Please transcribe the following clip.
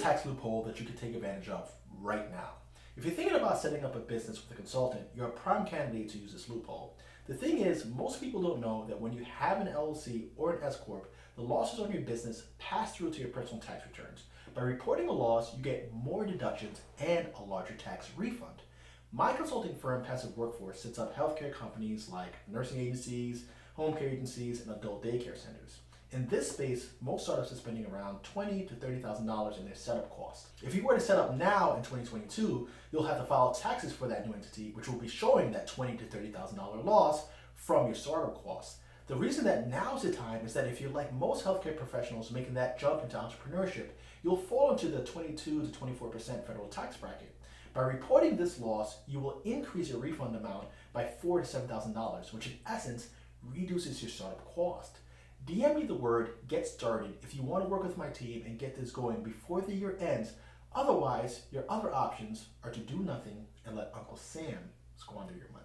tax loophole that you can take advantage of right now. If you're thinking about setting up a business with a consultant, you're a prime candidate to use this loophole. The thing is, most people don't know that when you have an LLC or an S Corp, the losses on your business pass through to your personal tax returns. By reporting a loss, you get more deductions and a larger tax refund. My consulting firm, Passive Workforce, sets up healthcare companies like nursing agencies, home care agencies, and adult daycare centers. In this space, most startups are spending around $20,000 to $30,000 in their setup costs. If you were to set up now in 2022, you'll have to file taxes for that new entity, which will be showing that $20,000 to $30,000 loss from your startup costs. The reason that now's the time is that if you're like most healthcare professionals making that jump into entrepreneurship, you'll fall into the 22 to 24% federal tax bracket. By reporting this loss, you will increase your refund amount by $4,000 to $7,000, which in essence reduces your startup cost. DM me the word "get started" if you want to work with my team and get this going before the year ends. Otherwise, your other options are to do nothing and let Uncle Sam squander your money.